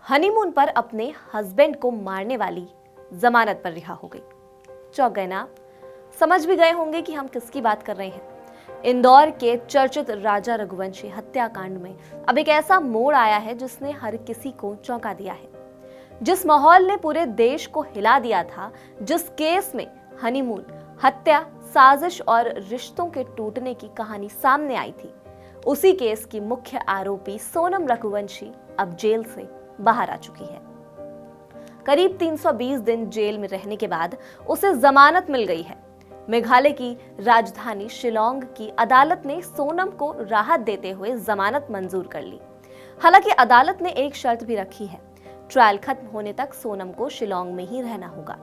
Honeymoon पर अपने husband को मारने वाली जमानत पर रिहा हो गई। चौंक गए ना आप? समझ भी गए होंगे कि हम किसकी बात कर रहे हैं। इंदौर के चर्चित राजा रघुवंशी हत्याकांड में अब एक ऐसा मोड़ आया है जिसने हर किसी को चौंका दिया है। जिस माहौल ने पूरे देश को हिला दिया था, जिस केस में हनीमून, हत्या, साजिश और रिश्तों के टूटने की कहानी सामने आई थी, उसी केस की मुख्य आरोपी सोनम रघुवंशी अब जेल से बाहर आ चुकी है। करीब 320 दिन जेल में रहने के बाद उसे जमानत मिल गई है। मेघालय की राजधानी शिलोंग की अदालत ने सोनम को राहत देते हुए जमानत मंजूर कर ली। हालांकि अदालत ने एक शर्त भी रखी है, ट्रायल खत्म होने तक सोनम को शिलोंग में ही रहना होगा।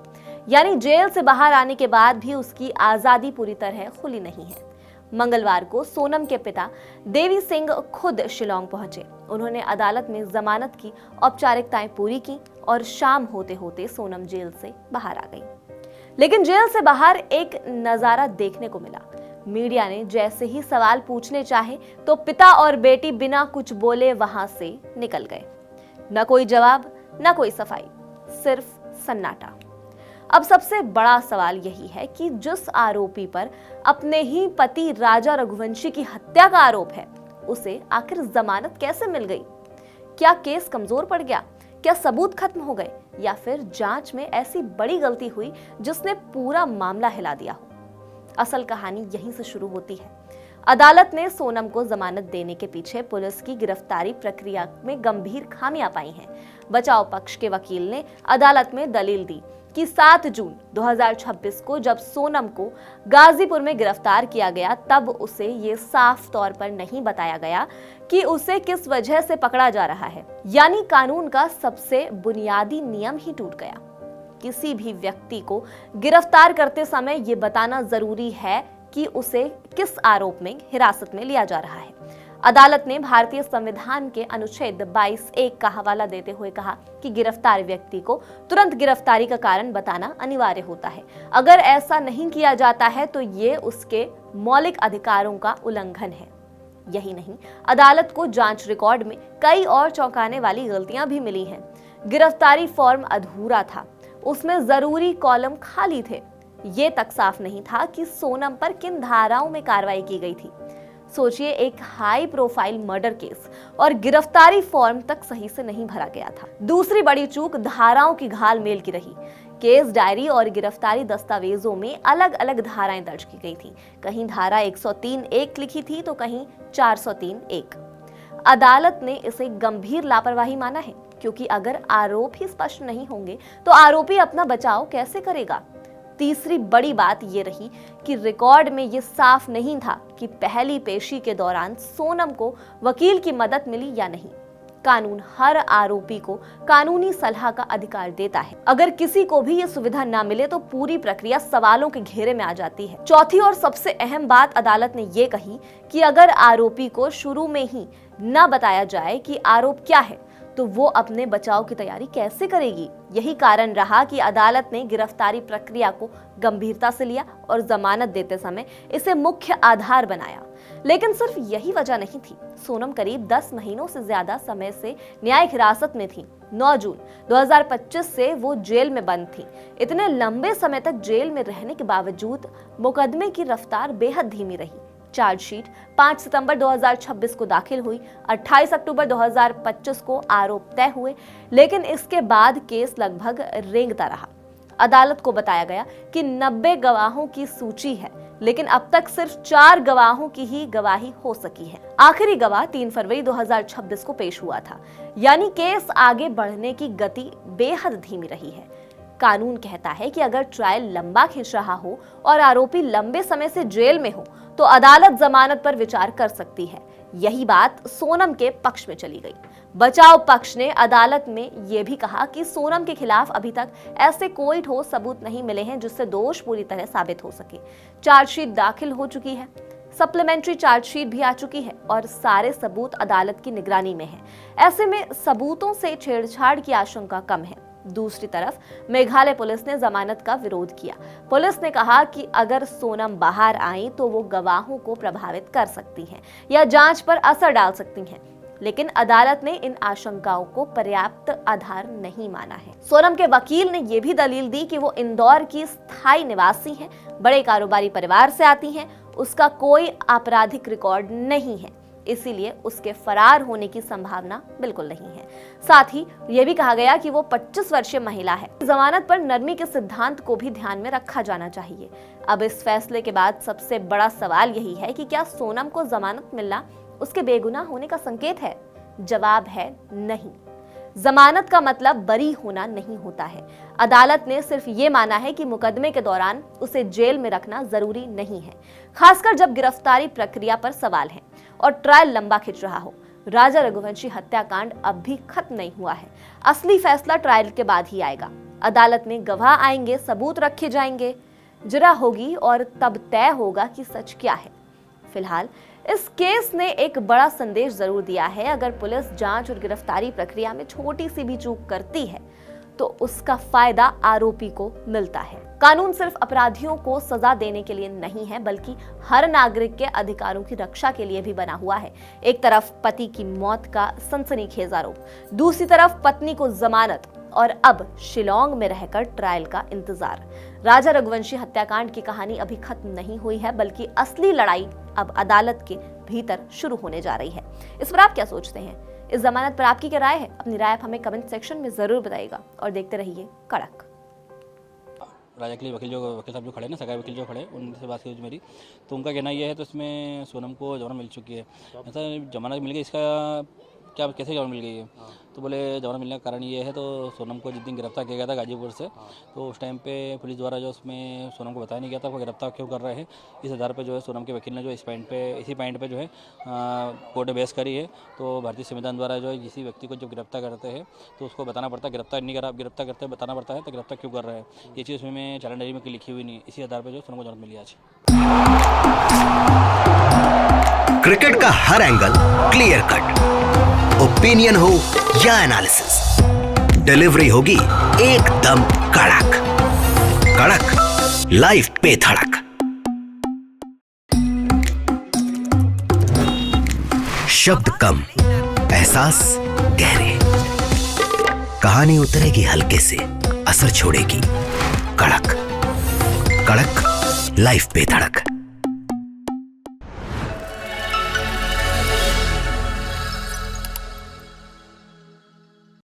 यानी जेल से बाहर आने के बाद भी उसकी आजादी पूरी तरह खुली नहीं है। मंगलवार को सोनम के पिता देवी सिंह खुद शिलोंग पहुंचे। उन्होंने अदालत में जमानत की औपचारिकताएं पूरी की और शाम होते होते सोनम जेल से बाहर आ गई। लेकिन जेल से बाहर एक नजारा देखने को मिला। मीडिया ने जैसे ही सवाल पूछने चाहे तो पिता और बेटी बिना कुछ बोले वहां से निकल गए। न कोई जवाब, न कोई सफाई, सिर्फ सन्नाटा। अब सबसे बड़ा सवाल यही है कि जिस आरोपी पर अपने ही पति राजा रघुवंशी की हत्या का आरोप है, उसे आखिर जमानत कैसे मिल गई? क्या केस कमजोर पड़ गया? क्या सबूत खत्म हो गए? या फिर जांच में ऐसी बड़ी गलती हुई जिसने पूरा मामला हिला दिया हो? असल कहानी यहीं से शुरू होती है। अदालत ने सोनम को जमानत देने के पीछे पुलिस की गिरफ्तारी प्रक्रिया में गंभीर खामियां पाई हैं। बचाव पक्ष के वकील ने अदालत में दलील दी कि 7 जून 2026 को जब सोनम को गाजीपुर में गिरफ्तार किया गया, तब उसे ये साफ तौर पर नहीं बताया गया कि उसे किस वजह से पकड़ा जा रहा है। यानी कानून का सबसे बुनियादी नियम ही टूट गया। किसी भी व्यक्ति को गिरफ्तार करते समय ये बताना जरूरी है कि उसे किस आरोप में हिरासत में लिया जा रहा है। अदालत ने भारतीय संविधान के अनुच्छेद 22(1) का हवाला देते हुए कहा कि गिरफ्तार व्यक्ति को तुरंत गिरफ्तारी का कारण बताना अनिवार्य होता है। अगर ऐसा नहीं किया जाता है तो ये उसके मौलिक अधिकारों का उल्लंघन है। यही नहीं, अदालत को जांच रिकॉर्ड में कई और चौंकाने वाली गलतियां भी मिली हैं। गिरफ्तारी फॉर्म अधूरा था, उसमें जरूरी कॉलम खाली थे। ये तक साफ नहीं था कि सोनम पर किन धाराओं में कार्रवाई की गई थी। सोचिए, एक हाई प्रोफाइल मर्डर केस और गिरफ्तारी फॉर्म तक सही से नहीं भरा गया था। दूसरी बड़ी चूक धाराओं की घालमेल की रही। केस डायरी और गिरफ्तारी दस्तावेजों में अलग अलग धाराएं दर्ज की गई थी। कहीं धारा 103(1) लिखी थी तो कहीं 403(1). अदालत ने इसे गंभीर लापरवाही माना है, क्योंकि अगर आरोप ही स्पष्ट नहीं होंगे तो आरोपी अपना बचाव कैसे करेगा? तीसरी बड़ी बात यह रही कि रिकॉर्ड में यह साफ नहीं था कि पहली पेशी के दौरान सोनम को वकील की मदद मिली या नहीं। कानून हर आरोपी को कानूनी सलाह का अधिकार देता है। अगर किसी को भी यह सुविधा ना मिले तो पूरी प्रक्रिया सवालों के घेरे में आ जाती है। चौथी और सबसे अहम बात अदालत ने यह कही कि अगर आरोपी को शुरू में ही न बताया जाए कि आरोप क्या है, तो वो अपने बचाव की तैयारी कैसे करेगी? यही कारण रहा कि अदालत ने गिरफ्तारी प्रक्रिया को गंभीरता से लिया और जमानत देते समय इसे मुख्य आधार बनाया। लेकिन सिर्फ यही वजह नहीं थी। सोनम करीब 10 महीनों से ज्यादा समय से न्यायिक हिरासत में थी। 9 जून 2025 से वो जेल में बंद थी। इतने लंबे समय तक जेल में रहने के बावजूद मुकदमे की रफ्तार बेहद धीमी रही। चार्जशीट 5 सितंबर 2026 को दाखिल हुई, 28 अक्टूबर 2025 को आरोप तय हुए, लेकिन इसके बाद केस लगभग रेंगता रहा। अदालत को बताया गया कि 90 गवाहों की सूची है, लेकिन अब तक सिर्फ 4 गवाहों की ही गवाही हो सकी है। आखिरी गवाह 3 फरवरी 2026 को पेश हुआ था। यानी केस आगे बढ़ने की गति बेहद धीमी रही है। कानून कहता है कि अगर ट्रायल लंबा खिंच रहा हो और आरोपी लंबे समय से जेल में हो तो अदालत जमानत पर विचार कर सकती है। यही बात सोनम के पक्ष में चली गई। बचाव पक्ष ने अदालत में यह भी कहा कि सोनम के खिलाफ अभी तक ऐसे कोई ठोस सबूत नहीं मिले हैं जिससे दोष पूरी तरह साबित हो सके। चार्जशीट दाखिल हो चुकी है, सप्लीमेंट्री चार्जशीट भी आ चुकी है और सारे सबूत अदालत की निगरानी में है। ऐसे में सबूतों से छेड़छाड़ की आशंका कम है। दूसरी तरफ मेघालय पुलिस ने जमानत का विरोध किया। पुलिस ने कहा कि अगर सोनम बाहर आई तो वो गवाहों को प्रभावित कर सकती हैं या जांच पर असर डाल सकती हैं। लेकिन अदालत ने इन आशंकाओं को पर्याप्त आधार नहीं माना है। सोनम के वकील ने यह भी दलील दी कि वो इंदौर की स्थायी निवासी हैं, बड़े कारोबारी परिवार से आती हैं, उसका कोई आपराधिक रिकॉर्ड नहीं है, इसीलिए उसके फरार होने की संभावना बिल्कुल नहीं है। साथ ही यह भी कहा गया कि वो 25 वर्षीय महिला है। जमानत पर नरमी के सिद्धांत को भी ध्यान में रखा जाना चाहिए। अब इस फैसले के बाद सबसे बड़ा सवाल यही है कि क्या सोनम को जमानत मिलना उसके बेगुनाह होने का संकेत है? जवाब है नहीं। जमानत का मतलब बरी होना नहीं होता है। अदालत ने सिर्फ ये माना है कि मुकदमे के दौरान उसे जेल में रखना जरूरी नहीं है, खासकर जब गिरफ्तारी प्रक्रिया पर सवाल है और ट्रायल लंबा खिंच रहा हो। राजा रघुवंशी हत्याकांड अब भी खत्म नहीं हुआ है। असली फैसला ट्रायल के बाद ही आएगा। अदालत में गवाह आएंगे, सबूत रखे जाएंगे, जिरा होगी और तब तय होगा कि सच क्या है। फिलहाल इस केस ने एक बड़ा संदेश जरूर दिया है। अगर पुलिस जांच और गिरफ्तारी प्रक्रिया में छोटी सी भी चूक करती है तो उसका फायदा आरोपी को मिलता है। कानून सिर्फ अपराधियों को सजा देने के लिए नहीं है, बल्कि हर नागरिक के अधिकारों की रक्षा के लिए भी बना हुआ है। एक तरफ पति की मौत का सनसनीखेज आरोप, दूसरी तरफ पत्नी को जमानत और अब शिलांग में रहकर ट्रायल का इंतजार। राजा रघुवंशी हत्याकांड की कहानी अभी खत्म नहीं हुई है, बल्कि असली लड़ाई अब अदालत के भीतर शुरू होने जा रही है। इस पर आप क्या सोचते हैं? इस जमानत पर आपकी क्या राय है? अपनी राय आप हमें कमेंट सेक्शन में जरूर बताइएगा और देखते रहिए कड़क। राजा के लिए वकील साहब जो खड़े हैं ना, सरकारी वकील जो खड़े, उनसे बात की मेरी, तो उनका कहना ये है तो इसमें सोनम को जमानत मिल चुकी है। ऐसा जमानत मिल गई, इसका क्या कैसे जमानत मिल गई है? तो बोले जमानत मिलने का कारण ये है, तो सोनम को जिस दिन गिरफ्तार किया गया था गाजीपुर से, तो उस टाइम पे पुलिस द्वारा जो उसमें सोनम को बताया नहीं गया था वो गिरफ्तार क्यों कर रहे हैं। इस आधार पे जो है सोनम के वकील ने जो इसी पॉइंट पे जो है कोर्ट में बहस करी है। तो भारतीय संविधान द्वारा जो है किसी व्यक्ति को जब गिरफ्तार करते हैं तो उसको बताना पड़ता है, गिरफ्तार करते हैं बताना पड़ता है तो गिरफ्तार क्यों कर रहे हैं। ये चीज़ उसमें चालान डायरी में लिखी हुई नहीं। इसी आधार पर जो सोनम को जमानत मिली आज। क्रिकेट का हर एंगल क्लियर कट, ओपिनियन हो या एनालिसिस, डिलीवरी होगी एकदम कड़क कड़क, लाइव पे धड़क। शब्द कम, एहसास गहरे, कहानी उतरेगी हल्के से, असर छोड़ेगी कड़क कड़क, लाइव पे धड़क।